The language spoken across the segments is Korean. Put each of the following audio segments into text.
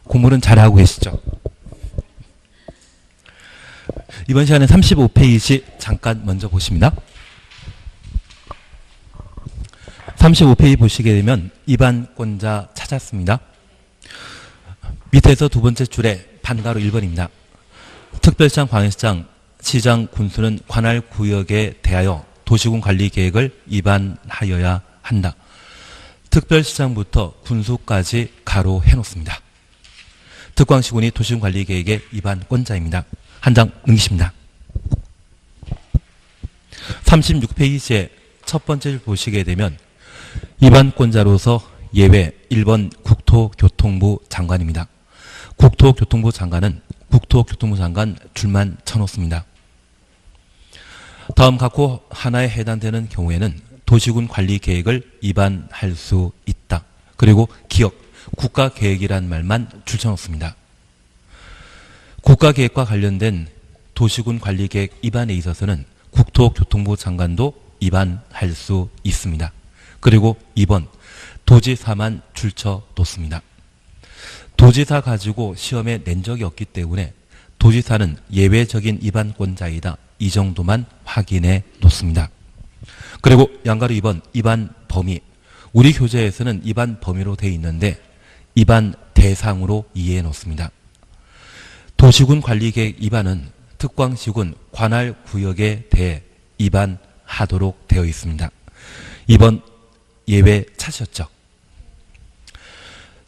공부는 잘하고 계시죠? 이번 시간에 35페이지 잠깐 먼저 보십니다. 35페이지 보시게 되면 입안권자 찾았습니다. 밑에서 두 번째 줄에 반가로 1번입니다. 특별시장, 광역시장, 시장, 군수는 관할 구역에 대하여 도시군 관리 계획을 입안하여야 한다. 특별시장부터 군수까지 가로 해놓습니다. 특광시군이 도시군 관리 계획의 입안권자입니다. 한 장 넘기십니다. 36페이지에 첫 번째 줄 보시게 되면 입안권자로서 예외 1번 국토교통부 장관입니다. 국토교통부 장관은 국토교통부 장관 줄만 쳐놓습니다. 다음 각호 하나에 해당되는 경우에는 도시군 관리 계획을 입안할 수 있다. 그리고 기억, 국가계획이란 말만 줄쳐놓습니다. 국가계획과 관련된 도시군 관리계획 입안에 있어서는 국토교통부 장관도 입안할 수 있습니다. 그리고 2번 도지사만 줄쳐놓습니다. 도지사 가지고 시험에 낸 적이 없기 때문에 도지사는 예외적인 입안권자이다. 이 정도만 확인해 놓습니다. 그리고 양가로 2번 입안 범위. 우리 교재에서는 입안 범위로 되어 있는데 입안 대상으로 이해해 놓습니다. 도시군 관리계획 입안은 특광시군 관할 구역에 대해 입안하도록 되어 있습니다. 2번 예외 찾으셨죠?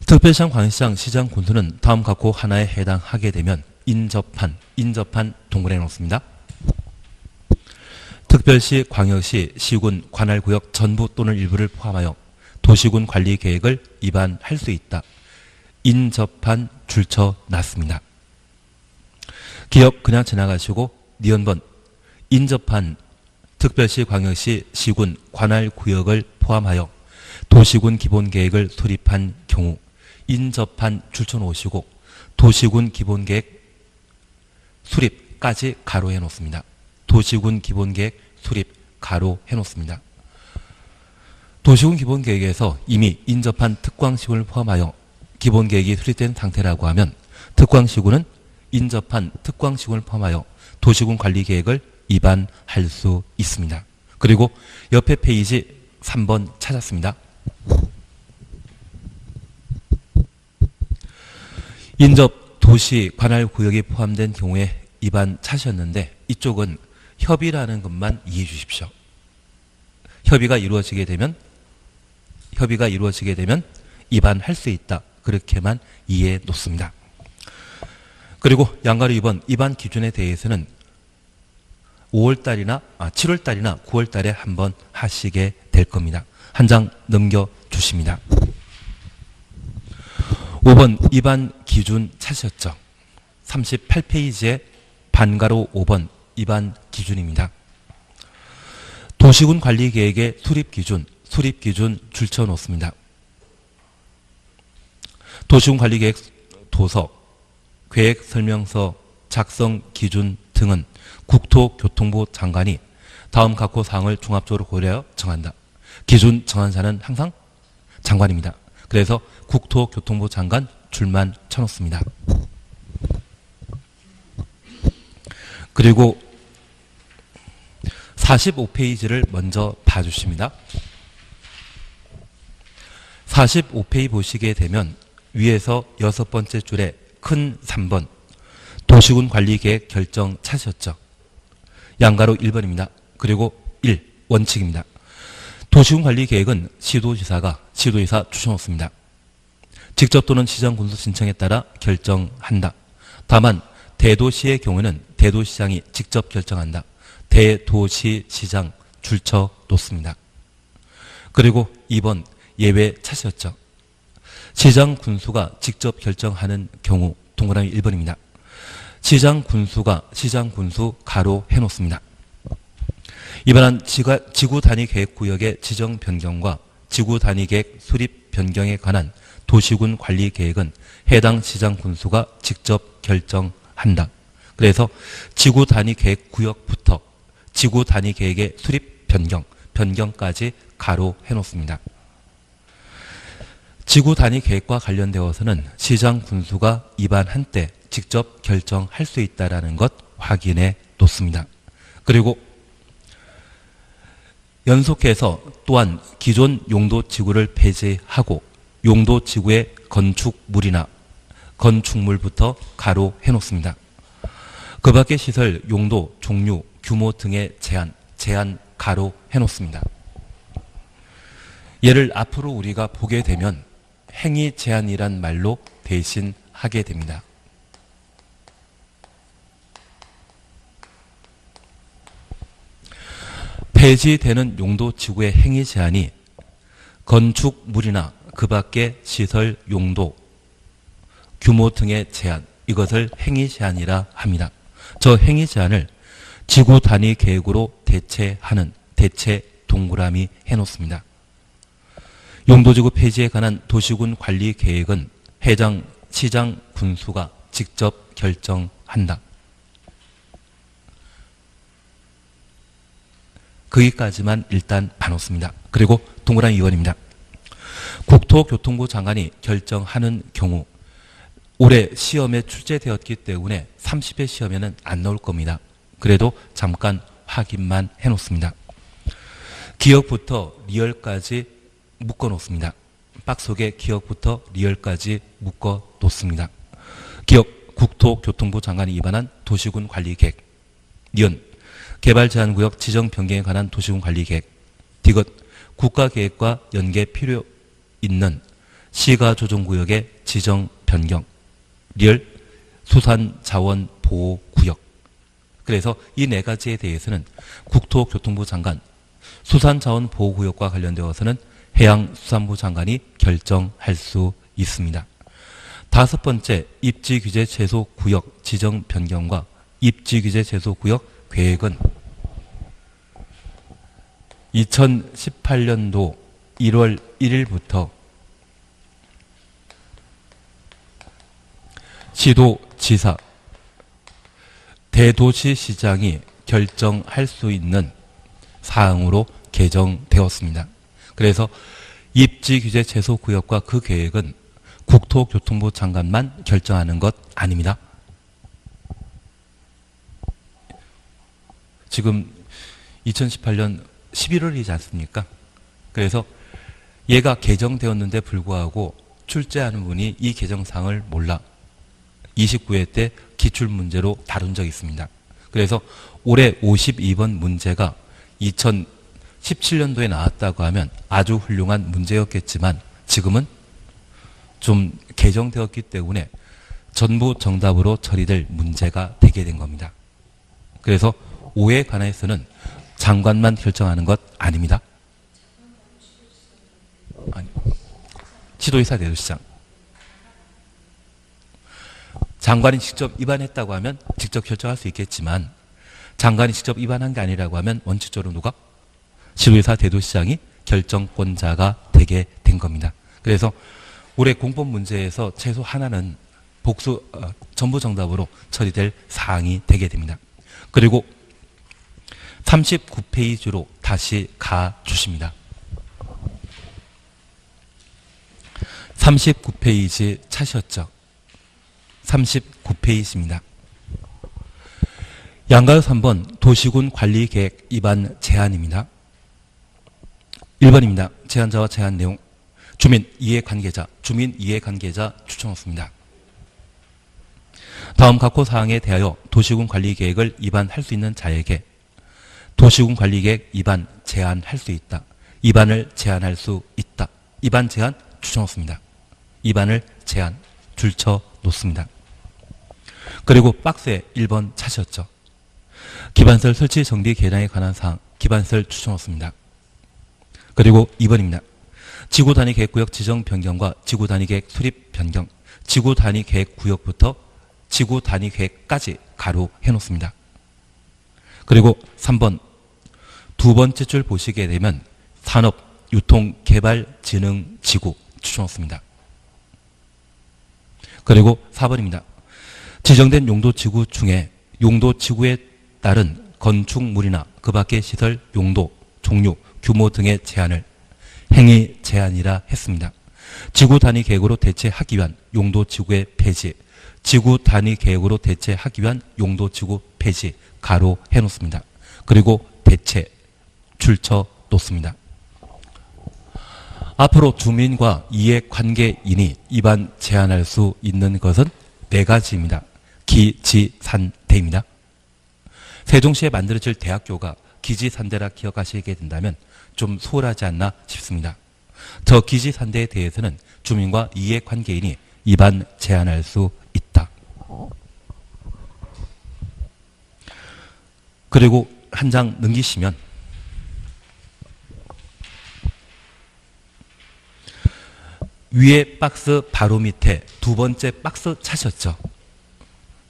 특별시장, 광역시장, 시장, 군수는 다음 각호 하나에 해당하게 되면 인접한 동그라미 놓습니다. 특별시, 광역시, 시군, 관할구역 전부 또는 일부를 포함하여 도시군 관리계획을 입안할 수 있다. 인접한 줄쳐놨습니다. 기억 그냥 지나가시고 니은번 인접한 특별시, 광역시, 시군, 관할구역을 포함하여 도시군 기본계획을 수립한 경우 인접한 줄쳐놓으시고 도시군 기본계획 수립까지 가로해 놓습니다. 도시군 기본계획 수립 가로 해놓습니다. 도시군 기본계획에서 이미 인접한 특광시군을 포함하여 기본계획이 수립된 상태라고 하면 특광시군은 인접한 특광시군을 포함하여 도시군 관리계획을 입안할 수 있습니다. 그리고 옆에 페이지 3번 찾았습니다. 인접 도시 관할구역이 포함된 경우에 입안 찾으셨는데 이쪽은 협의라는 것만 이해해 주십시오. 협의가 이루어지게 되면 입안할 수 있다. 그렇게만 이해해 놓습니다. 그리고 양가로 2번 입안 기준에 대해서는 7월달이나 9월달에 한번 하시게 될 겁니다. 한 장 넘겨 주십니다. 5번 입안 기준 찾으셨죠? 38페이지에 반가로 5번 입안 기준입니다. 도시군 관리계획의 수립기준 줄쳐 놓습니다. 도시군 관리계획 도서, 계획 설명서, 작성 기준 등은 국토교통부 장관이 다음 각호 사항을 종합적으로 고려하여 정한다. 기준 정한 자는 항상 장관입니다. 그래서 국토교통부 장관 줄만 쳐놓습니다. 그리고 45페이지를 먼저 봐주십니다. 45페이지 보시게 되면 위에서 6번째 줄에 큰 3번 도시군 관리계획 결정 찾으셨죠? 양가로 1번입니다. 그리고 1. 원칙입니다. 도시군 관리계획은 시도지사 추천놓습니다. 직접 또는 시장 군수 신청에 따라 결정한다. 다만 대도시의 경우에는 대도시장이 직접 결정한다. 대도시시장 줄쳐 놓습니다. 그리고 2번 예외 찾으셨죠? 시장 군수가 직접 결정하는 경우 동그라미 1번입니다. 시장 군수 가로 해놓습니다. 이번한 지구 단위 계획 구역의 지정 변경과 지구 단위 계획 수립 변경에 관한 도시군 관리 계획은 해당 시장 군수가 직접 결정한다. 그래서 지구 단위 계획 구역부터 지구 단위 계획의 수립 변경까지 가로 해놓습니다. 지구 단위 계획과 관련되어서는 시장 군수가 입안한 때 직접 결정할 수 있다는 것 확인해 놓습니다. 그리고 연속해서 또한 기존 용도 지구를 폐지하고 용도 지구의 건축물이나 건축물부터 가로해 놓습니다. 그 밖의 시설, 용도, 종류, 규모 등의 제한 가로해 놓습니다. 얘를 앞으로 우리가 보게 되면 행위 제한이란 말로 대신하게 됩니다. 폐지되는 용도 지구의 행위 제한이 건축물이나 그 밖의 시설, 용도, 규모 등의 제한, 이것을 행위 제한이라 합니다. 저 행위 제한을 지구 단위 계획으로 대체하는 대체 동그라미 해놓습니다. 용도지구 폐지에 관한 도시군 관리 계획은 해당 시장 군수가 직접 결정한다. 거기까지만 일단 봐놓습니다. 그리고 동그라미 2번입니다. 국토교통부 장관이 결정하는 경우 올해 시험에 출제되었기 때문에 30회 시험에는 안 나올 겁니다. 그래도 잠깐 확인만 해놓습니다. 기억부터 리얼까지 묶어놓습니다. 박스 속에 기억부터 리얼까지 묶어놓습니다. 기억, 국토교통부 장관이 입안한 도시군 관리계획. 니은, 개발제한구역 지정 변경에 관한 도시군 관리계획. 디귿, 국가계획과 연계 필요 있는 시가조정구역의 지정 변경. 리얼, 수산자원보호구역. 그래서 이 네 가지에 대해서는 국토교통부 장관, 수산자원보호구역과 관련되어서는 해양수산부 장관이 결정할 수 있습니다. 다섯 번째, 입지규제 제소구역 지정 변경과 입지규제 제소구역 계획은 2018년도 1월 1일부터 시도지사, 대도시시장이 결정할 수 있는 사항으로 개정되었습니다. 그래서 입지규제 제소구역과 그 계획은 국토교통부 장관만 결정하는 것 아닙니다. 지금 2018년 11월이지 않습니까? 그래서 얘가 개정되었는데 불구하고 출제하는 분이 이 개정사항을 몰라 29회 때 기출문제로 다룬 적이 있습니다. 그래서 올해 52번 문제가 2017년도에 나왔다고 하면 아주 훌륭한 문제였겠지만 지금은 좀 개정되었기 때문에 전부 정답으로 처리될 문제가 되게 된 겁니다. 그래서 5에 관해서는 장관만 결정하는 것 아닙니다. 아니, 시도지사 대도시장. 장관이 직접 입안했다고 하면 직접 결정할 수 있겠지만 장관이 직접 입안한 게 아니라고 하면 원칙적으로 누가? 시도지사 대도시장이 결정권자가 되게 된 겁니다. 그래서 올해 공법 문제에서 최소 하나는 전부 정답으로 처리될 사항이 되게 됩니다. 그리고 39페이지로 다시 가주십니다. 39페이지 찾으셨죠? 39페이지입니다. 양가요 3번 도시군 관리계획 입안 제한입니다. 1번입니다. 제한자와 제한 내용. 주민 이해관계자 추천했습니다. 다음 각호 사항에 대하여 도시군 관리계획을 입안할 수 있는 자에게 도시군 관리계획 입안 제한할 수 있다. 입안을 제한할 수 있다. 입안 제한 추천했습니다. 입안을 제한 줄쳐 놓습니다. 그리고 박스에 1번 찾으셨죠. 기반시설 설치 정비 개량에 관한 사항 기반시설 추천했습니다. 그리고 2번입니다. 지구단위 계획구역 지정 변경과 지구단위 계획 수립 변경, 지구단위 계획 구역부터 지구단위 계획까지 가로 해놓습니다. 그리고 3번 두 번째 줄 보시게 되면 산업유통개발진흥지구 추천했습니다. 그리고 4번입니다. 지정된 용도지구 중에 용도지구에 따른 건축물이나 그 밖의 시설, 용도, 종류, 규모 등의 제한을 행위 제한이라 했습니다. 지구 단위 계획으로 대체하기 위한 용도 지구의 폐지, 지구 단위 계획으로 대체하기 위한 용도 지구 폐지 가로 해놓습니다. 그리고 대체 줄쳐 놓습니다. 앞으로 주민과 이해관계인이 입안 제한할 수 있는 것은 4가지입니다. 기지산대입니다. 세종시에 만들어질 대학교가 기지산대라 기억하시게 된다면 좀 소홀하지 않나 싶습니다. 저 기지산대에 대해서는 주민과 이해관계인이 입안 제한할 수 있다. 그리고 한 장 넘기시면 위에 박스 바로 밑에 2번째 박스 찾으셨죠?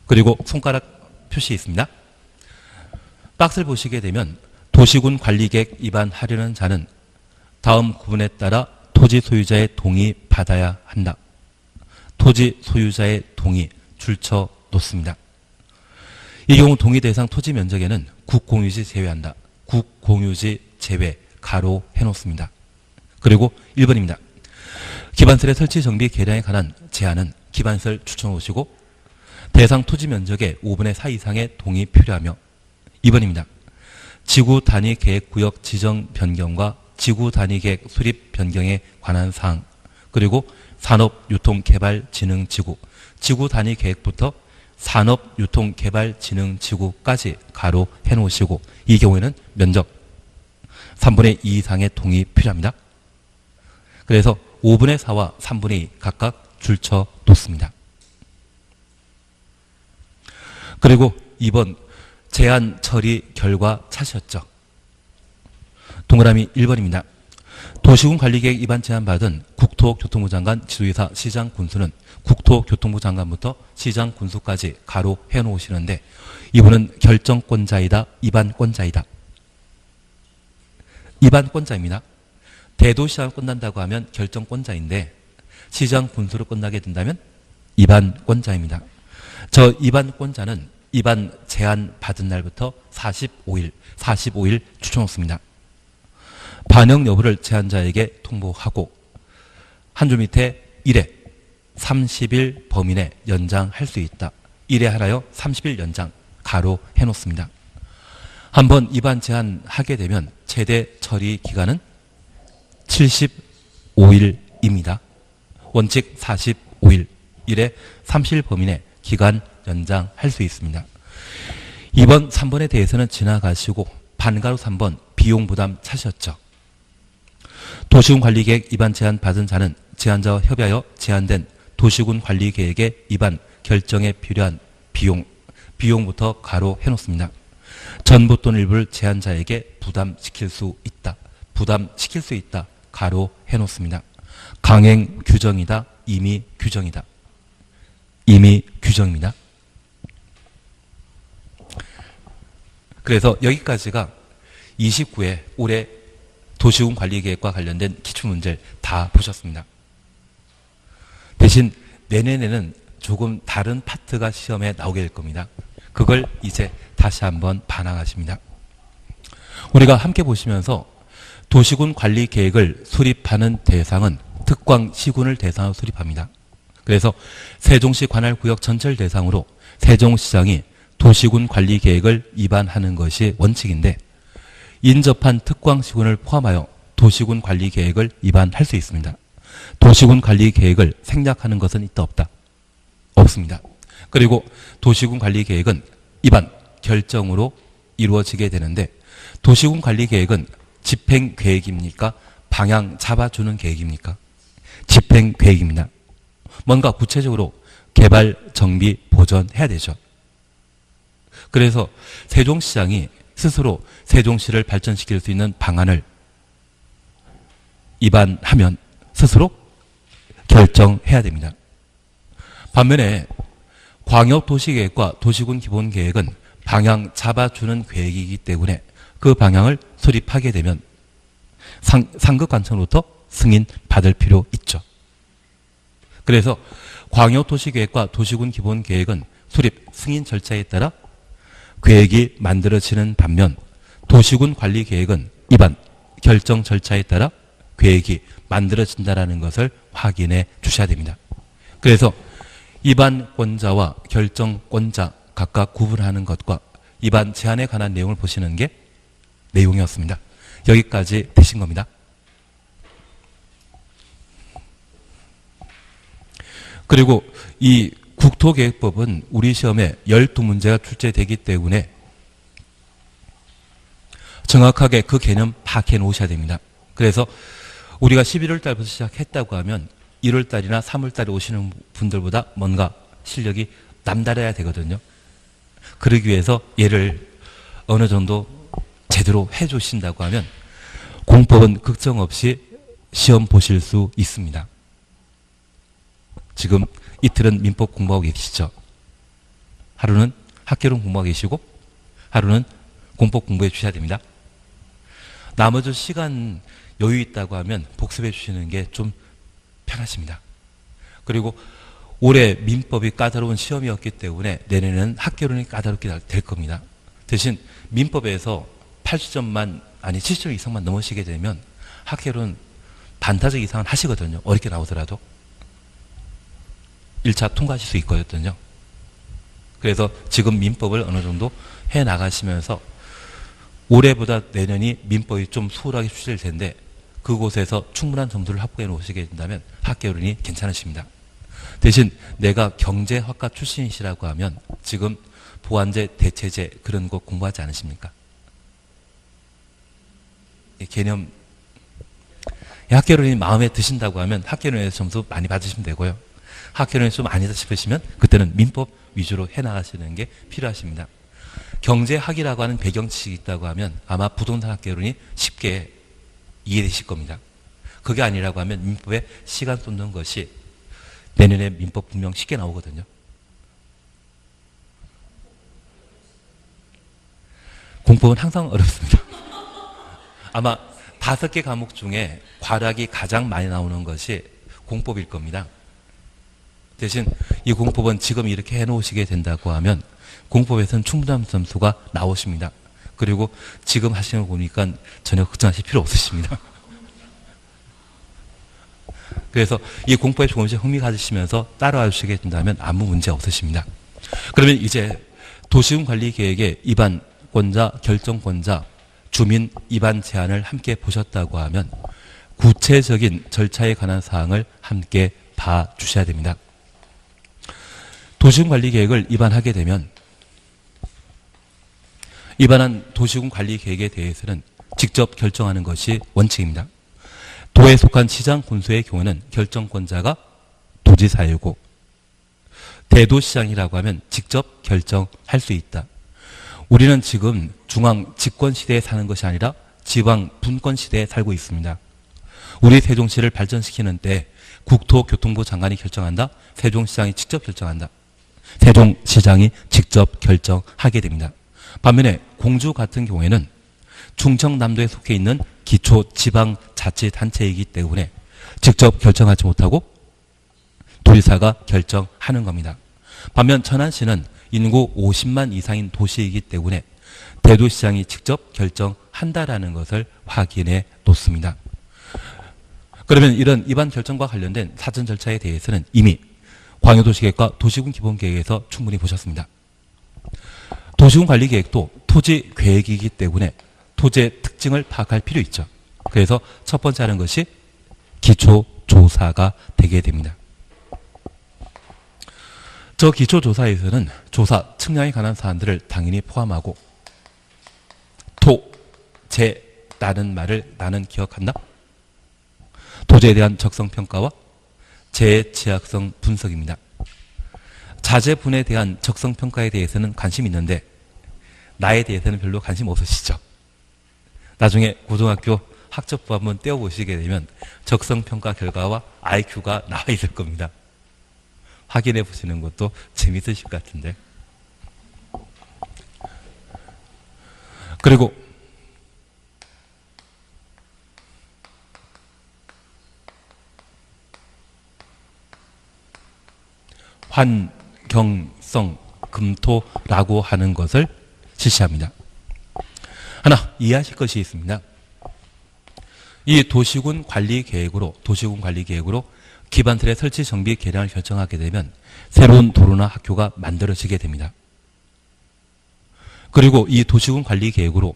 그리고 손가락 표시 있습니다. 박스를 보시게 되면 도시군 관리계획 위반하려는 자는 다음 구분에 따라 토지 소유자의 동의 받아야 한다. 토지 소유자의 동의 줄쳐 놓습니다. 이 경우 동의 대상 토지 면적에는 국공유지 제외한다. 국공유지 제외 가로 해놓습니다. 그리고 1번입니다. 기반설의 설치 정비 계량에 관한 제한은 기반설 추천하시고 대상 토지 면적의 5분의 4 이상의 동의 필요하며 2번입니다. 지구 단위 계획 구역 지정 변경과 지구 단위 계획 수립 변경에 관한 사항 그리고 산업유통개발진흥지구 지구 단위 계획부터 산업유통개발진흥지구까지 가로 해놓으시고 이 경우에는 면적 3분의 2 이상의 동의 필요합니다. 그래서 5분의 4와 3분의 2 각각 줄쳐 놓습니다. 그리고 2번 제한 처리 결과 찾으셨죠? 동그라미 1번입니다. 도시군 관리계획 위반 제한받은 국토교통부 장관 지도이사 시장 군수는 국토교통부 장관부터 시장 군수까지 가로 해놓으시는데 이분은 결정권자이다, 위반권자이다. 위반권자입니다. 대도시장을 끝난다고 하면 결정권자인데 시장 군수로 끝나게 된다면 위반권자입니다. 저 위반권자는 위반 제한 받은 날부터 45일 추천했습니다. 반영 여부를 제한자에게 통보하고 한 줄 밑에 1회 30일 범위 내 연장할 수 있다. 1회 하나요 30일 연장 가로 해놓습니다. 한번 위반 제한하게 되면 최대 처리 기간은 75일입니다. 원칙 45일 1회 30일 범위 내 기간 연장할 수 있습니다. 2번, 3번에 대해서는 지나가시고 반가로 3번 비용 부담 찾으셨죠. 도시군 관리계획 위반 제한 받은 자는 제한자와 협의하여 제한된 도시군 관리계획의 위반 결정에 필요한 비용부터 가로 해놓습니다. 전부 또는 일부를 제한자에게 부담시킬 수 있다. 가로 해놓습니다. 강행 규정이다. 임의 규정이다. 임의 규정입니다. 그래서 여기까지가 29회 올해 도시군 관리계획과 관련된 기출문제를 다 보셨습니다. 대신 내년에는 조금 다른 파트가 시험에 나오게 될 겁니다. 그걸 이제 다시 한번 반항하십니다. 우리가 함께 보시면서 도시군 관리계획을 수립하는 대상은 특광시군을 대상으로 수립합니다. 그래서 세종시 관할구역 전체를 대상으로 세종시장이 도시군 관리계획을 위반하는 것이 원칙인데 인접한 특광시군을 포함하여 도시군 관리계획을 위반할 수 있습니다. 도시군 관리계획을 생략하는 것은 있다 없다? 없습니다. 그리고 도시군 관리계획은 위반 결정으로 이루어지게 되는데 도시군 관리계획은 집행계획입니까? 방향 잡아주는 계획입니까? 집행계획입니다. 뭔가 구체적으로 개발, 정비, 보전해야 되죠. 그래서 세종시장이 스스로 세종시를 발전시킬 수 있는 방안을 위반하면 스스로 결정해야 됩니다. 반면에 광역도시계획과 도시군 기본계획은 방향 잡아주는 계획이기 때문에 그 방향을 수립하게 되면 상급관청으로부터 승인 받을 필요 있죠. 그래서 광역도시계획과 도시군 기본계획은 수립 승인 절차에 따라 계획이 만들어지는 반면 도시군 관리계획은 위반 결정 절차에 따라 계획이 만들어진다는 것을 확인해 주셔야 됩니다. 그래서 입안권자와 결정권자 각각 구분하는 것과 입안 제한에 관한 내용을 보시는 게 내용이었습니다. 여기까지 되신 겁니다. 그리고 이 국토계획법은 우리 시험에 12문제가 출제되기 때문에 정확하게 그 개념 파악해 놓으셔야 됩니다. 그래서 우리가 11월 달부터 시작했다고 하면 1월 달이나 3월 달에 오시는 분들보다 뭔가 실력이 남다르야 되거든요. 그러기 위해서 얘를 어느 정도 제대로 해 주신다고 하면 공법은 걱정 없이 시험 보실 수 있습니다. 지금 이틀은 민법 공부하고 계시죠. 하루는 학개론 공부하고 계시고 하루는 공법 공부해 주셔야 됩니다. 나머지 시간 여유 있다고 하면 복습해 주시는 게 좀 편하십니다. 그리고 올해 민법이 까다로운 시험이었기 때문에 내년에는 학개론이 까다롭게 될 겁니다. 대신 민법에서 80점만 아니 70점 이상만 넘으시게 되면 학개론 반타작 이상은 하시거든요. 어렵게 나오더라도 1차 통과하실 수 있거든요. 그래서 지금 민법을 어느 정도 해 나가시면서 올해보다 내년이 민법이 좀 수월하게 출제될 텐데 그곳에서 충분한 점수를 확보해 놓으시게 된다면 학개론이 괜찮으십니다. 대신 내가 경제학과 출신이시라고 하면 지금 보완제, 대체제 그런 거 공부하지 않으십니까? 개념 학개론이 마음에 드신다고 하면 학개론에서 점수 많이 받으시면 되고요. 학개론이 좀 아니다 싶으시면 그때는 민법 위주로 해나가시는 게 필요하십니다. 경제학이라고 하는 배경지식이 있다고 하면 아마 부동산 학개론이 쉽게 이해되실 겁니다. 그게 아니라고 하면 민법에 시간 쏟는 것이 내년에 민법 분명 쉽게 나오거든요. 공법은 항상 어렵습니다. 아마 5개 과목 중에 과락이 가장 많이 나오는 것이 공법일 겁니다. 대신 이 공법은 지금 이렇게 해놓으시게 된다고 하면 공법에서는 충분한 점수가 나오십니다. 그리고 지금 하시는 거 보니까 전혀 걱정하실 필요 없으십니다. 그래서 이 공법에 조금씩 흥미 가지시면서 따라와 주시게 된다면 아무 문제 없으십니다. 그러면 이제 도시군관리계획의 입안권자, 결정권자, 주민 입안 제한을 함께 보셨다고 하면 구체적인 절차에 관한 사항을 함께 봐주셔야 됩니다. 도시군관리계획을 입안하게 되면 입안한 도시군관리계획에 대해서는 직접 결정하는 것이 원칙입니다. 도에 속한 시장 군수의 경우는 결정권자가 도지사이고 대도시장이라고 하면 직접 결정할 수 있다. 우리는 지금 중앙 집권 시대에 사는 것이 아니라 지방 분권 시대에 살고 있습니다. 우리 세종시를 발전시키는 때 국토교통부 장관이 결정한다. 세종시장이 직접 결정한다. 세종시장이 직접 결정하게 됩니다. 반면에 공주 같은 경우에는 충청남도에 속해 있는 기초지방자치단체이기 때문에 직접 결정하지 못하고 도지사가 결정하는 겁니다. 반면 천안시는 인구 50만 이상인 도시이기 때문에 대도시장이 직접 결정한다라는 것을 확인해 놓습니다. 그러면 이런 입안 결정과 관련된 사전 절차에 대해서는 이미 광역도시계획과 도시군기본계획에서 충분히 보셨습니다. 도시군관리계획도 토지계획이기 때문에 토지의 특징을 파악할 필요 있죠. 그래서 첫 번째 하는 것이 기초조사가 되게 됩니다. 저 기초조사에서는 조사, 측량에 관한 사안들을 당연히 포함하고 토, 재, 라는 말을 나는 기억한다. 토지에 대한 적성평가와 재의 취약성 분석입니다. 자재분에 대한 적성평가에 대해서는 관심이 있는데 나에 대해서는 별로 관심 없으시죠. 나중에 고등학교 학적부 한번 떼어보시게 되면 적성평가 결과와 IQ가 나와 있을 겁니다. 확인해 보시는 것도 재밌으실 것 같은데. 그리고 환경성 검토라고 하는 것을 실시합니다. 하나 이해하실 것이 있습니다. 이 도시군 관리 계획으로 기반틀의 설치 정비 계량을 결정하게 되면 새로운 도로나 학교가 만들어지게 됩니다. 그리고 이 도시군 관리 계획으로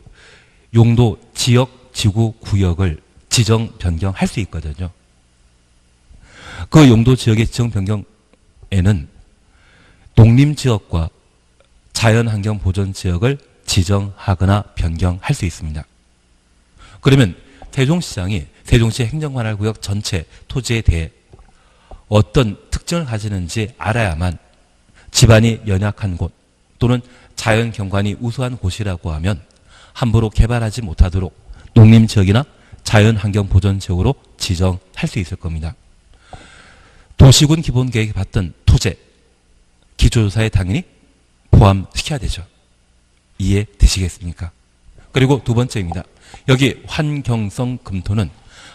용도, 지역, 지구, 구역을 지정 변경할 수 있거든요. 그 용도 지역의 지정 변경에는 농림지역과 자연환경 보전 지역을 지정하거나 변경할 수 있습니다. 그러면 세종시장이 세종시 행정관할구역 전체 토지에 대해 어떤 특징을 가지는지 알아야만 집안이 연약한 곳 또는 자연경관이 우수한 곳이라고 하면 함부로 개발하지 못하도록 농림지역이나 자연환경보전지역으로 지정할 수 있을 겁니다. 도시군 기본계획에 봤던 토제, 기초조사에 당연히 포함시켜야 되죠. 이해되시겠습니까? 그리고 두 번째입니다. 여기 환경성 검토는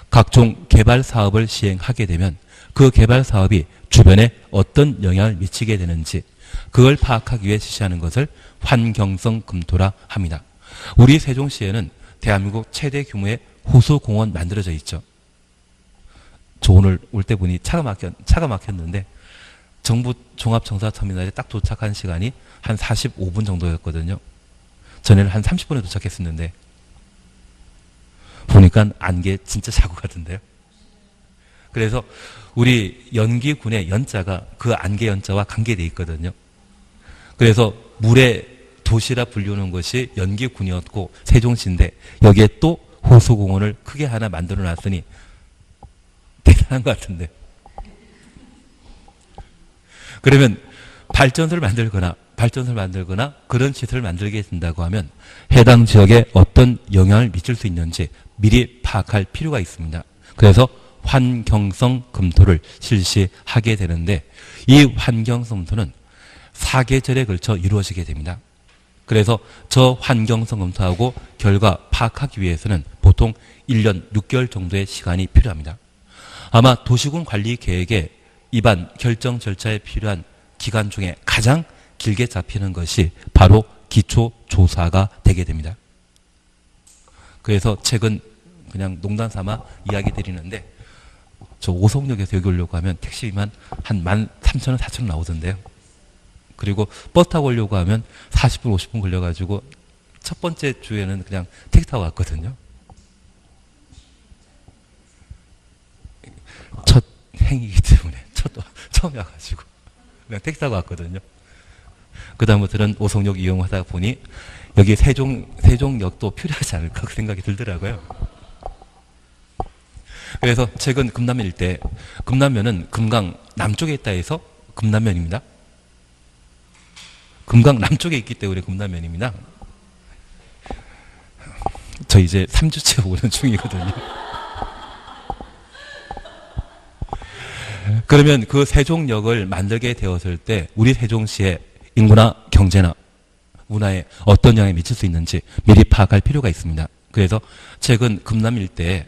각종 개발 사업을 시행하게 되면 그 개발 사업이 주변에 어떤 영향을 미치게 되는지 그걸 파악하기 위해 실시하는 것을 환경성 검토라 합니다. 우리 세종시에는 대한민국 최대 규모의 호수공원 만들어져 있죠. 저 오늘 올 때 보니 차가 막혔는데 정부 종합정사터미널에 딱 도착한 시간이 한 45분 정도였거든요. 전에는 한 30분에 도착했었는데 보니까 안개 진짜 자국 같은데요. 그래서 우리 연기군의 연자가 그 안개 연자와 관계되어 있거든요. 그래서 물의 도시라 불리우는 것이 연기군이었고 세종시인데 여기에 또 호수공원을 크게 하나 만들어 놨으니 대단한 것 같은데. 그러면 발전소를 만들거나 그런 시설을 만들게 된다고 하면 해당 지역에 어떤 영향을 미칠 수 있는지 미리 파악할 필요가 있습니다. 그래서 환경성 검토를 실시하게 되는데 이 환경성 검토는 4계절에 걸쳐 이루어지게 됩니다. 그래서 저 환경성 검토하고 결과 파악하기 위해서는 보통 1년 6개월 정도의 시간이 필요합니다. 아마 도시군 관리 계획의 입안 결정 절차에 필요한 기간 중에 가장 길게 잡히는 것이 바로 기초조사가 되게 됩니다. 그래서 최근 그냥 농담 삼아 이야기 드리는데 저 오송역에서 여기 오려고 하면 택시비만 한 13,000원, 4,000원 나오던데요. 그리고 버스 타고 오려고 하면 40분, 50분 걸려가지고 첫 번째 주에는 그냥 택시 타고 왔거든요. 첫 행위이기 때문에 처음 와가지고 그냥 택시 타고 왔거든요. 그 다음부터는 오송역 이용하다 보니 여기 세종역도 필요하지 않을까 그 생각이 들더라고요. 그래서 최근 금남면 일대, 금남면은 금강 남쪽에 있다 해서 금남면입니다. 금강 남쪽에 있기 때문에 금남면입니다. 저 이제 3주째 오는 중이거든요. 그러면 그 세종역을 만들게 되었을 때 우리 세종시의 인구나 경제나 문화에 어떤 영향이 미칠 수 있는지 미리 파악할 필요가 있습니다. 그래서 최근 금남 일대에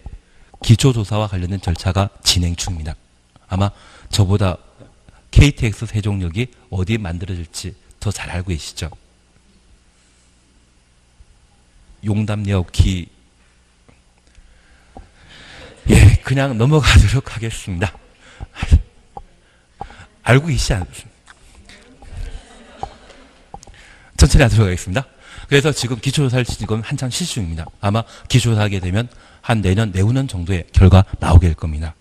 기초조사와 관련된 절차가 진행 중입니다. 아마 저보다 KTX 세종역이 어디 만들어질지 더 잘 알고 계시죠? 용담역 예, 그냥 넘어가도록 하겠습니다. 알고 계시지 않습니까? 천천히 하도록 하겠습니다. 그래서 지금 기초조사를 지금 한창 실시 중입니다. 아마 기초조사하게 되면 한 내후년 정도의 결과 나오게 될 겁니다.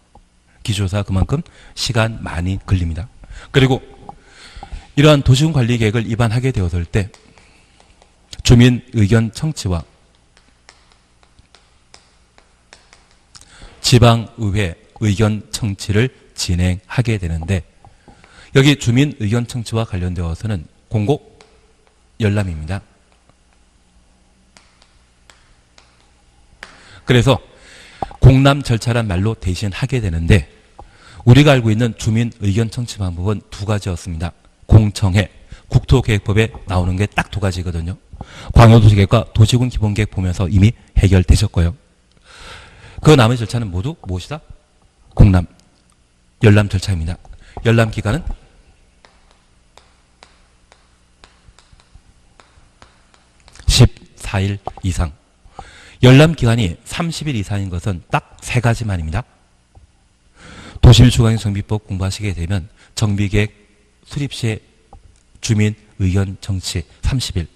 기초조사 그만큼 시간 많이 걸립니다. 그리고 이러한 도시군 관리 계획을 입안하게 되었을 때 주민 의견 청취와 지방의회 의견 청취를 진행하게 되는데 여기 주민 의견 청취와 관련되어서는 공고 열람입니다. 그래서 공람 절차란 말로 대신 하게 되는데 우리가 알고 있는 주민 의견 청취 방법은 두 가지였습니다. 공청회, 국토계획법에 나오는 게 딱 두 가지거든요. 광역도시계획과 도시군 기본계획 보면서 이미 해결되셨고요. 그 남은 절차는 모두 무엇이다? 공람, 열람 절차입니다. 열람 기간은 14일 이상. 열람기간이 30일 이상인 것은 딱 세 가지만입니다. 도시밀주거정비법 공부하시게 되면 정비계획 수립 시에 주민 의견 정치 30일,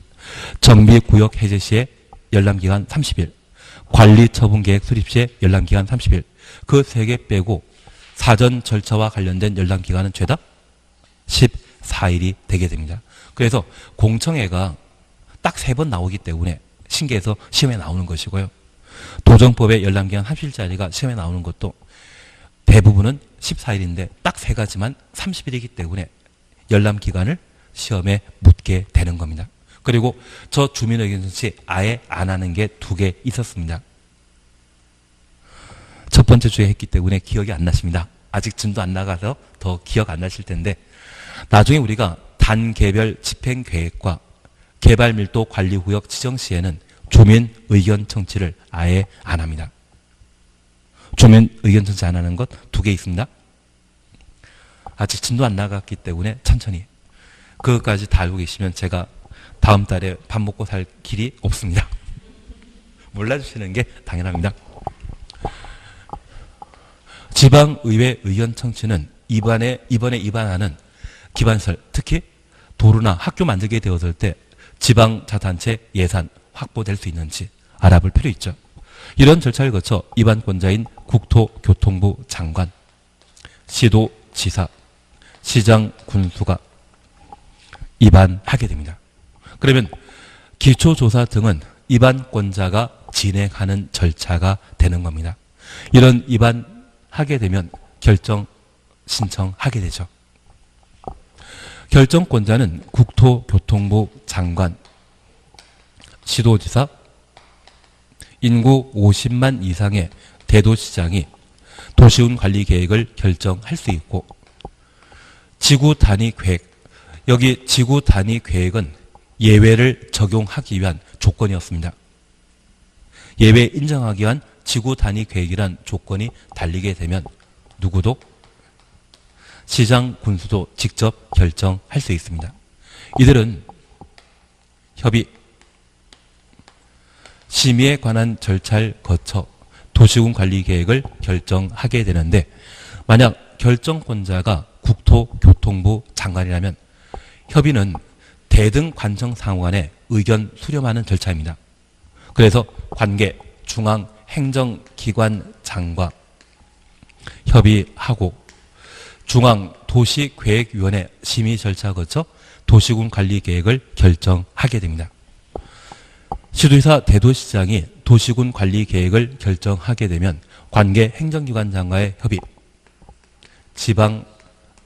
정비구역 해제 시에 열람기간 30일, 관리처분계획 수립 시에 열람기간 30일, 그 세 개 빼고 사전 절차와 관련된 열람기간은 죄다 14일이 되게 됩니다. 그래서 공청회가 딱 세 번 나오기 때문에 신계에서 시험에 나오는 것이고요. 도정법의 열람기간 30일짜리가 시험에 나오는 것도 대부분은 14일인데 딱 세 가지만 30일이기 때문에 열람기간을 시험에 묻게 되는 겁니다. 그리고 저 주민의견정치 아예 안 하는 게 두 개 있었습니다. 첫 번째 주에 했기 때문에 기억이 안 나십니다. 아직 진도 안 나가서 더 기억 안 나실 텐데 나중에 우리가 단계별 집행계획과 개발밀도 관리구역 지정 시에는 주민 의견 청취를 아예 안 합니다. 주민 의견 청취 안 하는 것 두 개 있습니다. 아직 진도 안 나갔기 때문에 천천히 그것까지 다 알고 계시면 제가 다음 달에 밥 먹고 살 길이 없습니다. 몰라주시는 게 당연합니다. 지방의회 의견 청취는 이번에 입안하는 기반설, 특히 도로나 학교 만들게 되었을 때 지방자단체 예산 확보될 수 있는지 알아볼 필요 있죠. 이런 절차를 거쳐 입안권자인 국토교통부 장관, 시도지사, 시장 군수가 입안하게 됩니다. 그러면 기초조사 등은 입안권자가 진행하는 절차가 되는 겁니다. 이런 입안하게 되면 결정 신청하게 되죠. 결정권자는 국토교통부 장관, 시도지사, 인구 50만 이상의 대도시장이 도시군 관리 계획을 결정할 수 있고 지구 단위 계획, 여기 지구 단위 계획은 예외를 적용하기 위한 조건이었습니다. 예외 인정하기 위한 지구 단위 계획이란 조건이 달리게 되면 누구도 시장 군수도 직접 결정할 수 있습니다. 이들은 협의, 심의에 관한 절차를 거쳐 도시군 관리 계획을 결정하게 되는데 만약 결정권자가 국토교통부 장관이라면 협의는 대등 관청상관의 의견 수렴하는 절차입니다. 그래서 관계 중앙행정기관장과 협의하고 중앙도시계획위원회 심의 절차 거쳐 도시군 관리 계획을 결정하게 됩니다. 시도지사 대도시장이 도시군 관리 계획을 결정하게 되면 관계 행정기관장과의 협의,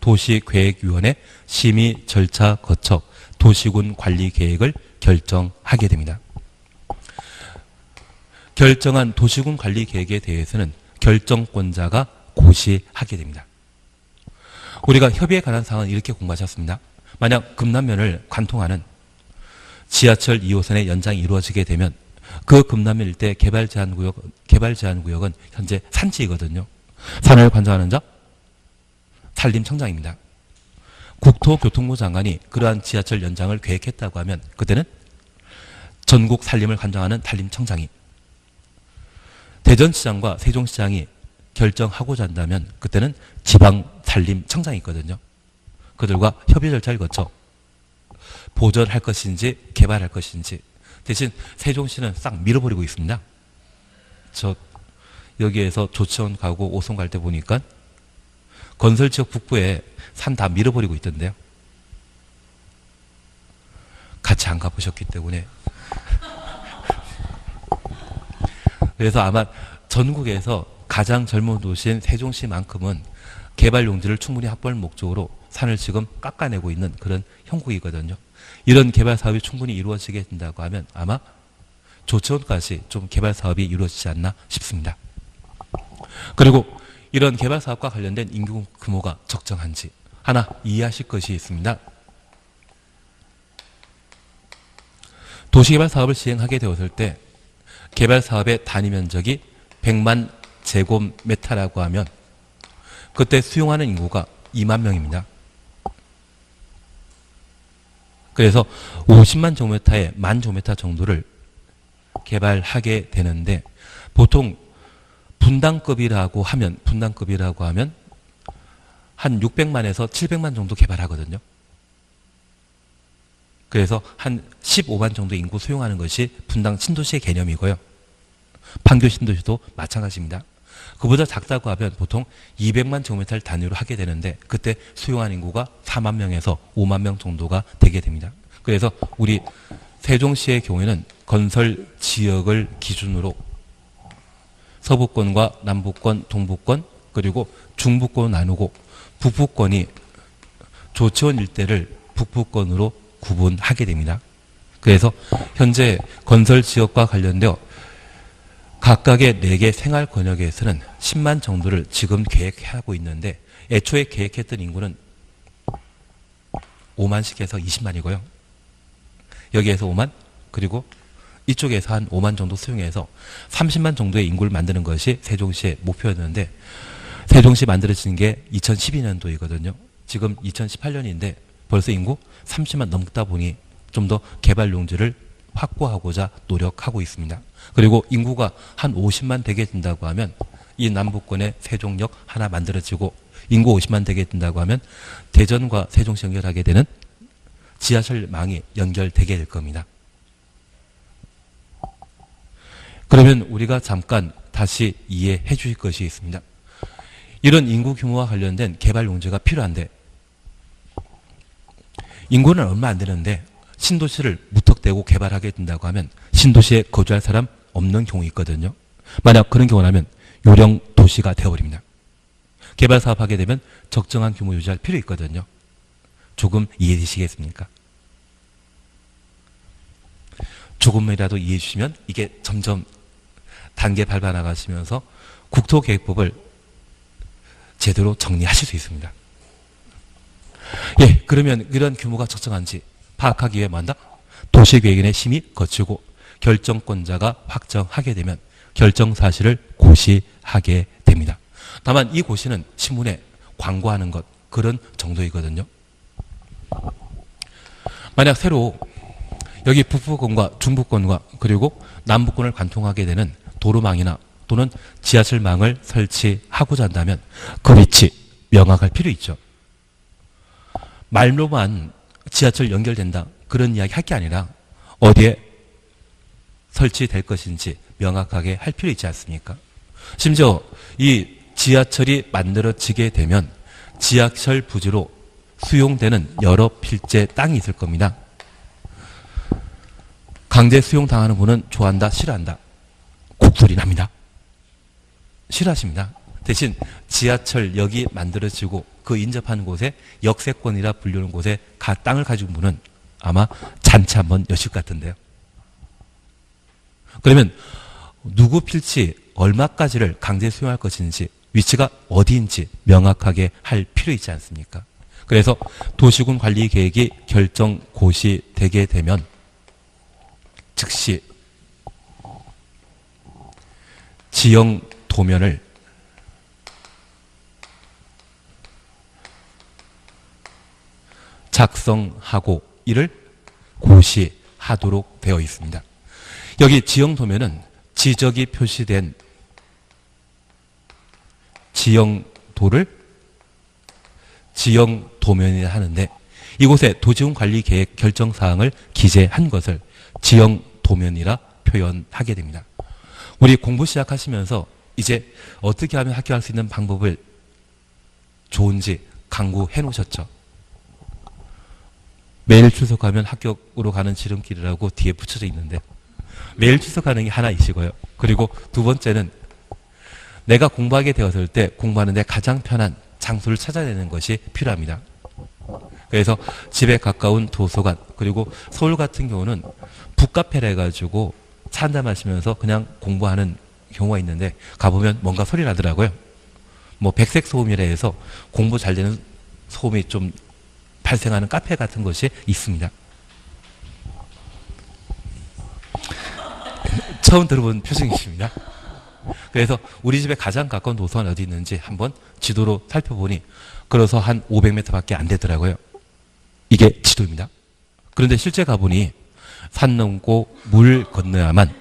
지방도시계획위원회 심의 절차 거쳐 도시군 관리 계획을 결정하게 됩니다. 결정한 도시군 관리 계획에 대해서는 결정권자가 고시하게 됩니다. 우리가 협의에 관한 사항은 이렇게 공부하셨습니다. 만약 금남면을 관통하는 지하철 2호선의 연장이 이루어지게 되면 그 금남면 일대 개발 제한 구역은 현재 산지이거든요. 산을 관장하는 자 산림청장입니다. 국토교통부 장관이 그러한 지하철 연장을 계획했다고 하면 그때는 전국 산림을 관장하는 산림청장이, 대전시장과 세종시장이 결정하고자 한다면 그때는 지방산림청장이 있거든요. 그들과 협의 절차를 거쳐 보전할 것인지 개발할 것인지, 대신 세종시는 싹 밀어버리고 있습니다. 저 여기에서 조치원 가고 오송 갈 때 보니까 건설지역 북부에 산 다 밀어버리고 있던데요. 같이 안 가보셨기 때문에. 그래서 아마 전국에서 가장 젊은 도시인 세종시만큼은 개발 용지를 충분히 확보할 목적으로 산을 지금 깎아내고 있는 그런 형국이거든요. 이런 개발 사업이 충분히 이루어지게 된다고 하면 아마 조치원까지 좀 개발 사업이 이루어지지 않나 싶습니다. 그리고 이런 개발 사업과 관련된 인구 규모가 적정한지 하나 이해하실 것이 있습니다. 도시개발 사업을 시행하게 되었을 때 개발 사업의 단위 면적이 100만 제곱미터라고 하면 그때 수용하는 인구가 2만 명입니다. 그래서 50만 제곱미터에 1만 제곱미터 정도를 개발하게 되는데 보통 분당급이라고 하면 한 600만에서 700만 정도 개발하거든요. 그래서 한 15만 정도 인구 수용하는 것이 분당 신도시의 개념이고요. 판교 신도시도 마찬가지입니다. 그보다 작다고 하면 보통 200만 제곱미터를 단위로 하게 되는데 그때 수용한 인구가 4만 명에서 5만 명 정도가 되게 됩니다. 그래서 우리 세종시의 경우에는 건설 지역을 기준으로 서부권과 남부권, 동부권 그리고 중부권으로 나누고 북부권이 조치원 일대를 북부권으로 구분하게 됩니다. 그래서 현재 건설 지역과 관련되어 각각의 4개 생활 권역에서는 10만 정도를 지금 계획하고 있는데 애초에 계획했던 인구는 5만씩 해서 20만이고요. 여기에서 5만 그리고 이쪽에서 한 5만 정도 수용해서 30만 정도의 인구를 만드는 것이 세종시의 목표였는데 세종시 만들어진 게 2012년도이거든요. 지금 2018년인데 벌써 인구 30만 넘다 보니 좀 더 개발 용지를 확보하고자 노력하고 있습니다. 그리고 인구가 한 50만 되게 된다고 하면 이 남부권에 세종역 하나 만들어지고 인구 50만 되게 된다고 하면 대전과 세종시 연결하게 되는 지하철망이 연결되게 될 겁니다. 그러면 우리가 잠깐 다시 이해해 주실 것이 있습니다. 이런 인구 규모와 관련된 개발 용지가 필요한데 인구는 얼마 안 되는데 신도시를 무턱대고 개발하게 된다고 하면 신도시에 거주할 사람 없는 경우 있거든요. 만약 그런 경우라면 요령 도시가 되어버립니다. 개발 사업하게 되면 적정한 규모 유지할 필요 있거든요. 조금 이해되시겠습니까? 조금이라도 이해해 주시면 이게 점점 단계 밟아 나가시면서 국토계획법을 제대로 정리하실 수 있습니다. 예, 그러면 이런 규모가 적정한지 파악하기 위해 뭐한다? 도시계획인의 심의 거치고 결정권자가 확정하게 되면 결정 사실을 고시하게 됩니다. 다만 이 고시는 신문에 광고하는 것 그런 정도이거든요. 만약 새로 여기 북부권과 중부권과 그리고 남부권을 관통하게 되는 도로망이나 또는 지하철망을 설치하고자 한다면 그 위치 명확할 필요 있죠. 말로만 지하철 연결된다 그런 이야기 할 게 아니라 어디에 설치될 것인지 명확하게 할 필요 있지 않습니까? 심지어 이 지하철이 만들어지게 되면 지하철 부지로 수용되는 여러 필지 땅이 있을 겁니다. 강제 수용당하는 분은 좋아한다, 싫어한다? 곡소리 납니다. 싫어하십니다. 대신 지하철역이 만들어지고 그 인접하는 곳에 역세권이라 불리는 곳에 땅을 가지고 분은 아마 잔치 한번 여실 것 같은데요. 그러면 누구 필지 얼마까지를 강제 수용할 것인지 위치가 어디인지 명확하게 할 필요 있지 않습니까? 그래서 도시군 관리 계획이 결정 고시되게 되면 즉시 지형 도면을 작성하고 이를 고시하도록 되어 있습니다. 여기 지형 도면은 지적이 표시된 지형도를 지형 도면이라 하는데 이곳에 도시군 관리 계획 결정 사항을 기재한 것을 지형 도면이라 표현하게 됩니다. 우리 공부 시작하시면서 이제 어떻게 하면 합격할 수 있는 방법을 좋은지 강구해 놓으셨죠? 매일 출석하면 합격으로 가는 지름길이라고 뒤에 붙여져 있는데 매일 출석하는 게 하나이시고요. 그리고 두 번째는 내가 공부하게 되었을 때 공부하는데 가장 편한 장소를 찾아내는 것이 필요합니다. 그래서 집에 가까운 도서관 그리고 서울 같은 경우는 북카페라 해가지고 차 한잔 마시면서 그냥 공부하는 경우가 있는데 가보면 뭔가 소리 나더라고요. 뭐 백색 소음이라 해서 공부 잘 되는 소음이 좀 발생하는 카페 같은 것이 있습니다. 처음 들어본 표정이십니다. 그래서 우리 집에 가장 가까운 도서관 어디 있는지 한번 지도로 살펴보니 걸어서 한 500m밖에 안 되더라고요. 이게 지도입니다. 그런데 실제 가보니 산 넘고 물 건너야만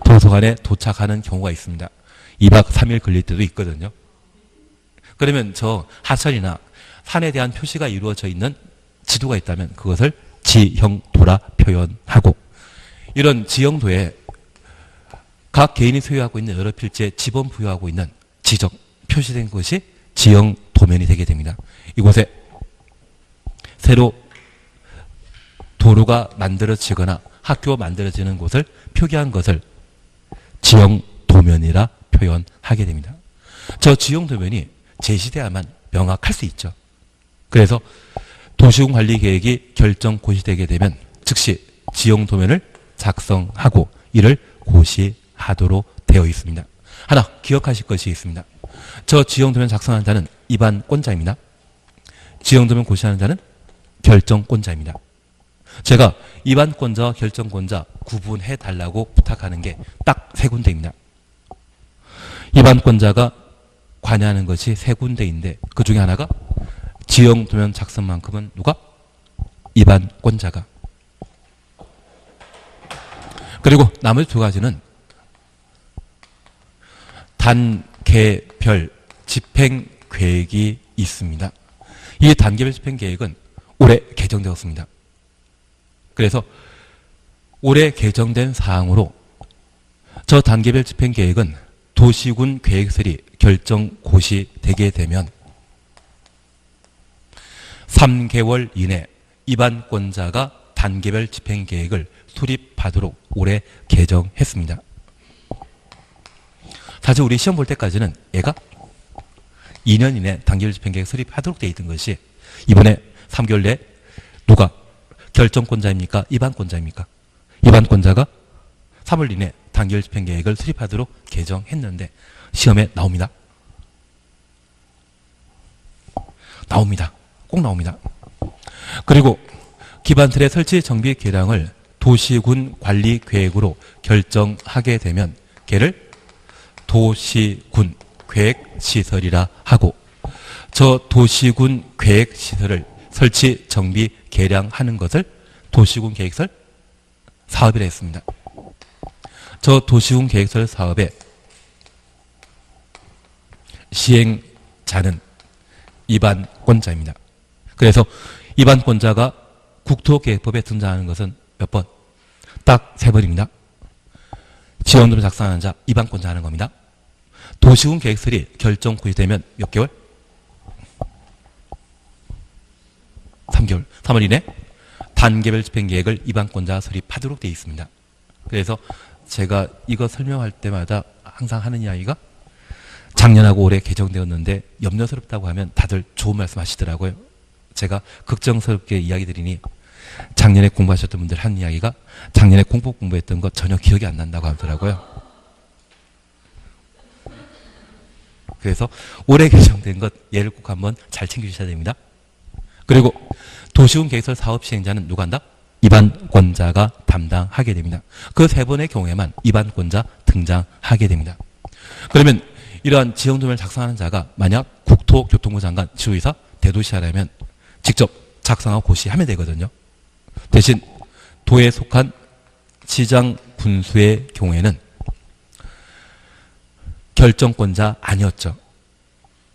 도서관에 도착하는 경우가 있습니다. 2박 3일 걸릴 때도 있거든요. 그러면 저 하천이나 산에 대한 표시가 이루어져 있는 지도가 있다면 그것을 지형도라 표현하고, 이런 지형도에 각 개인이 소유하고 있는 여러 필지에 지번 부여하고 있는 지적, 표시된 것이 지형도면이 되게 됩니다. 이곳에 새로 도로가 만들어지거나 학교가 만들어지는 곳을 표기한 것을 지형도면이라 표현하게 됩니다. 저 지형도면이 제시돼야만 명확할 수 있죠. 그래서 도시군관리계획이 결정 고시되게 되면 즉시 지형도면을 작성하고 이를 고시하도록 되어 있습니다. 하나 기억하실 것이 있습니다. 저 지형도면 작성하는 자는 입안권자입니다. 지형도면 고시하는 자는 결정권자입니다. 제가 입안권자와 결정권자 구분해 달라고 부탁하는 게 딱 세 군데입니다. 입안권자가 관여하는 것이 세 군데인데 그 중에 하나가 지형도면 작성만큼은 누가? 입안권자가. 그리고 나머지 두 가지는 단계별 집행계획이 있습니다. 이 단계별 집행계획은 올해 개정되었습니다. 그래서 올해 개정된 사항으로 저 단계별 집행계획은 도시군 계획설이 결정 고시되게 되면 3개월 이내 입안권자가 단계별 집행계획을 수립하도록 올해 개정했습니다. 사실 우리 시험 볼 때까지는 얘가 2년 이내 단계별 집행계획 수립하도록 되어 있던 것이 이번에 3개월 내에 누가 결정권자입니까? 입안권자입니까? 입안권자가 3월 이내 단계별 집행계획을 수립하도록 개정했는데 시험에 나옵니다. 나옵니다. 꼭 나옵니다. 그리고 기반틀의 설치 정비 계량을 도시군 관리 계획으로 결정하게 되면 걔를 도시군 계획시설이라 하고, 저 도시군 계획시설을 설치 정비 계량하는 것을 도시군 계획설 사업이라 했습니다. 저 도시군 계획설 사업의 시행자는 입안권자입니다. 그래서 입안권자가 국토계획법에 등장하는 것은 몇 번? 딱 3번입니다. 지원도면 작성하는 자, 입안권자 하는 겁니다. 도시군 계획설이 결정 고시되면 몇 개월? 3개월. 3월 이내 단계별 집행계획을 입안권자가 수립하도록 되어 있습니다. 그래서 제가 이거 설명할 때마다 항상 하는 이야기가 작년하고 올해 개정되었는데 염려스럽다고 하면 다들 좋은 말씀 하시더라고요. 제가 걱정스럽게 이야기 드리니 작년에 공부하셨던 분들 한 이야기가 작년에 공부했던 것 전혀 기억이 안 난다고 하더라고요. 그래서 올해 개정된 것 예를 꼭 한번 잘 챙겨주셔야 됩니다. 그리고 도시군 계획설 사업 시행자는 누가 한다? 입안권자가 담당하게 됩니다. 그 3번의 경우에만 입안권자 등장하게 됩니다. 그러면 이러한 지형도면을 작성하는 자가 만약 국토교통부 장관, 지도이사, 대도시하라면 직접 작성하고 고시하면 되거든요. 대신 도에 속한 시장 군수의 경우에는 결정권자 아니었죠.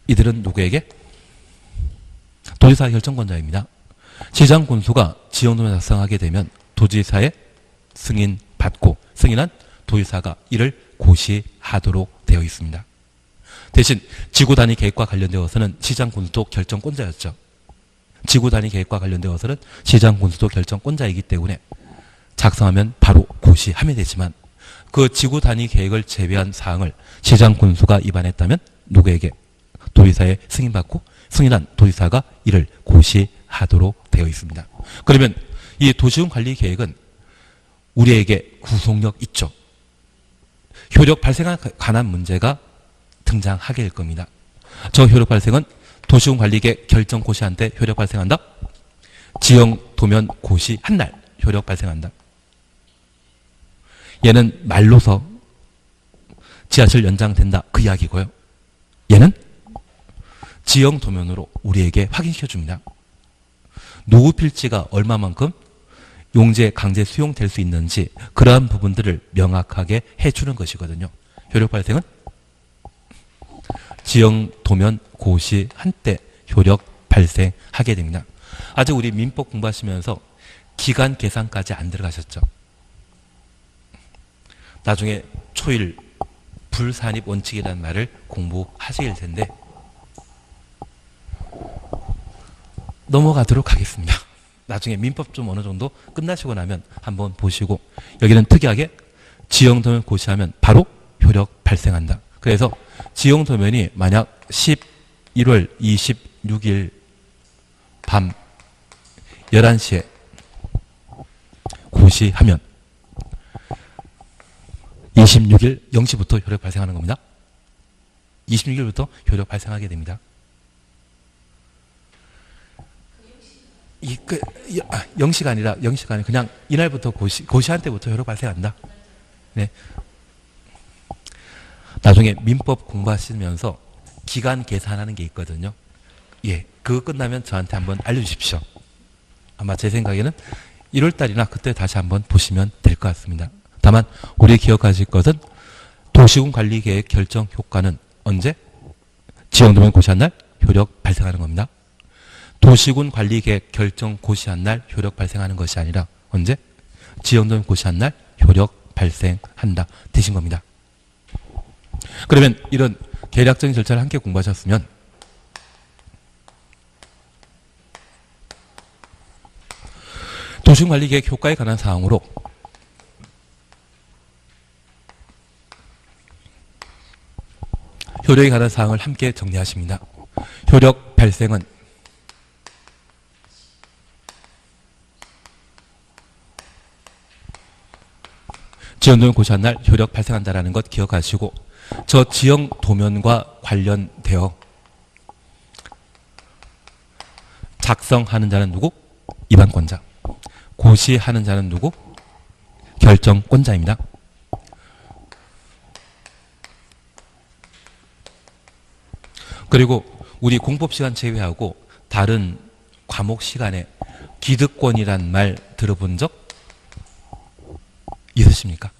이들은 누구에게? 도지사 결정권자입니다. 시장 군수가 지형도면 작성하게 되면 도지사의 승인 받고 승인한 도지사가 이를 고시하도록 되어 있습니다. 대신 지구단위 계획과 관련되어서는 시장 군수도 결정권자였죠. 지구단위 계획과 관련되어서는 시장 군수도 결정권자이기 때문에 작성하면 바로 고시하면 되지만 그 지구단위 계획을 제외한 사항을 시장 군수가 위반했다면 누구에게? 도지사의 승인받고 승인한 도지사가 이를 고시하도록 되어 있습니다. 그러면 이 도시군 관리 계획은 우리에게 구속력 있죠. 효력 발생에 관한 문제가 등장하게 될 겁니다. 저 효력 발생은 도시군 관리계획 결정 고시한 때 효력 발생한다. 지형 도면 고시한 날 효력 발생한다. 얘는 말로서 지하철 연장된다 그 이야기고요. 얘는 지형 도면으로 우리에게 확인시켜 줍니다. 노후 필지가 얼마만큼 용지에 강제 수용될 수 있는지 그러한 부분들을 명확하게 해주는 것이거든요. 효력 발생은 지형, 도면, 고시, 한때 효력 발생하게 됩니다. 아직 우리 민법 공부하시면서 기간 계산까지 안 들어가셨죠? 나중에 초일 불산입 원칙이라는 말을 공부하실 텐데 넘어가도록 하겠습니다. 나중에 민법 좀 어느 정도 끝나시고 나면 한번 보시고, 여기는 특이하게 지형도면 고시하면 바로 효력 발생한다. 그래서 지형도면이 만약 11월 26일 밤 11시에 고시하면 26일 0시부터 효력 발생하는 겁니다. 26일부터 효력 발생하게 됩니다. 0시가 아니라 그냥 이날부터 고시한 때부터 효력 발생한다. 네. 나중에 민법 공부하시면서 기간 계산하는 게 있거든요. 예, 그거 끝나면 저한테 한번 알려주십시오. 아마 제 생각에는 1월달이나 그때 다시 한번 보시면 될 것 같습니다. 다만 우리 기억하실 것은 도시군 관리계획 결정 효과는 언제? 지형도면 고시한 날 효력 발생하는 겁니다. 도시군 관리계획 결정 고시한 날 효력 발생하는 것이 아니라 언제? 지형도면 고시한 날 효력 발생한다. 되신 겁니다. 그러면 이런 계략적인 절차를 함께 공부하셨으면 도시군관리계획 효과에 관한 사항으로 효력에 관한 사항을 함께 정리하십니다. 효력 발생은 지형도면 고시한 날 효력 발생한다는 것 기억하시고, 저 지형 도면과 관련되어 작성하는 자는 누구? 입안권자. 고시하는 자는 누구? 결정권자입니다. 그리고 우리 공법 시간 제외하고 다른 과목 시간에 기득권이란 말 들어본 적 있으십니까?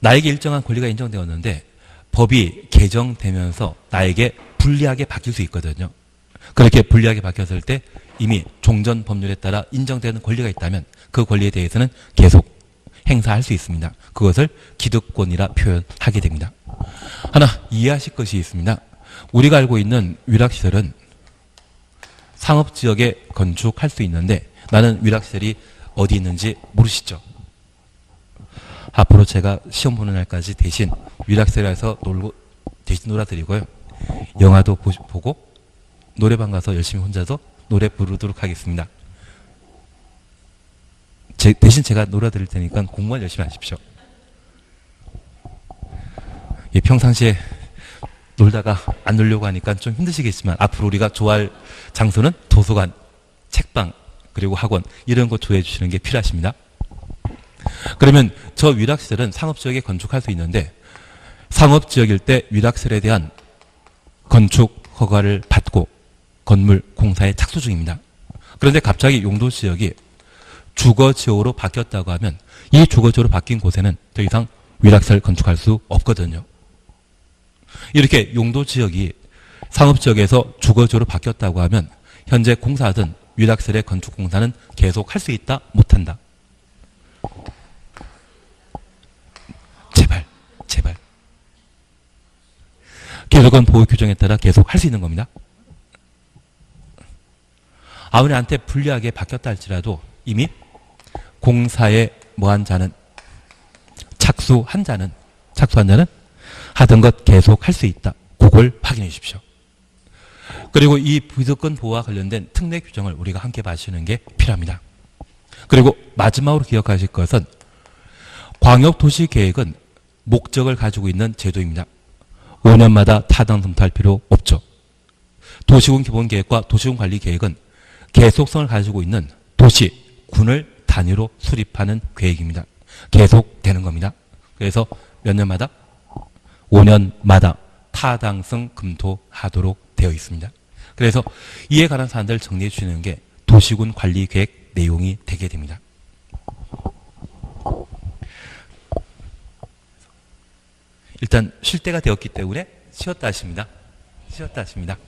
나에게 일정한 권리가 인정되었는데 법이 개정되면서 나에게 불리하게 바뀔 수 있거든요. 그렇게 불리하게 바뀌었을 때 이미 종전 법률에 따라 인정되는 권리가 있다면 그 권리에 대해서는 계속 행사할 수 있습니다. 그것을 기득권이라 표현하게 됩니다. 하나 이해하실 것이 있습니다. 우리가 알고 있는 위락시설은 상업지역에 건축할 수 있는데 나는 위락시설이 어디 있는지 모르시죠? 앞으로 제가 시험 보는 날까지 대신 위락시설에서 대신 놀아드리고요. 영화도 보고 노래방 가서 열심히 혼자서 노래 부르도록 하겠습니다. 대신 제가 놀아드릴 테니까 공부만 열심히 하십시오. 예, 평상시에 놀다가 안 놀려고 하니까 좀 힘드시겠지만 앞으로 우리가 좋아할 장소는 도서관, 책방, 그리고 학원, 이런 거 좋아해 주시는 게 필요하십니다. 그러면 저 위락시설은 상업지역에 건축할 수 있는데 상업지역일 때 위락시설에 대한 건축 허가를 받고 건물 공사에 착수 중입니다. 그런데 갑자기 용도지역이 주거지역으로 바뀌었다고 하면 이 주거지역으로 바뀐 곳에는 더 이상 위락시설 건축할 수 없거든요. 이렇게 용도지역이 상업지역에서 주거지역으로 바뀌었다고 하면 현재 공사하던 위락시설의 건축공사는 계속 할 수 있다? 못한다? 제발. 계속은 보호규정에 따라 계속 할 수 있는 겁니다. 아무리한테 불리하게 바뀌었다 할지라도 이미 공사에 뭐한 자는 착수한 자는 하던 것 계속 할 수 있다. 그걸 확인해 주십시오. 그리고 이 기득권 보호와 관련된 특례 규정을 우리가 함께 봐주시는 게 필요합니다. 그리고 마지막으로 기억하실 것은 광역도시계획은 목적을 가지고 있는 제도입니다. 5년마다 타당 검토할 필요 없죠. 도시군 기본계획과 도시군 관리계획은 계속성을 가지고 있는 도시, 군을 단위로 수립하는 계획입니다. 계속되는 겁니다. 그래서 몇 년마다? 5년마다 타당성 검토하도록 되어 있습니다. 그래서 이에 관한 사안들 정리해 주시는 게 도시군 관리 계획 내용이 되게 됩니다. 일단 쉴 때가 되었기 때문에 쉬었다 하십니다. 쉬었다 하십니다.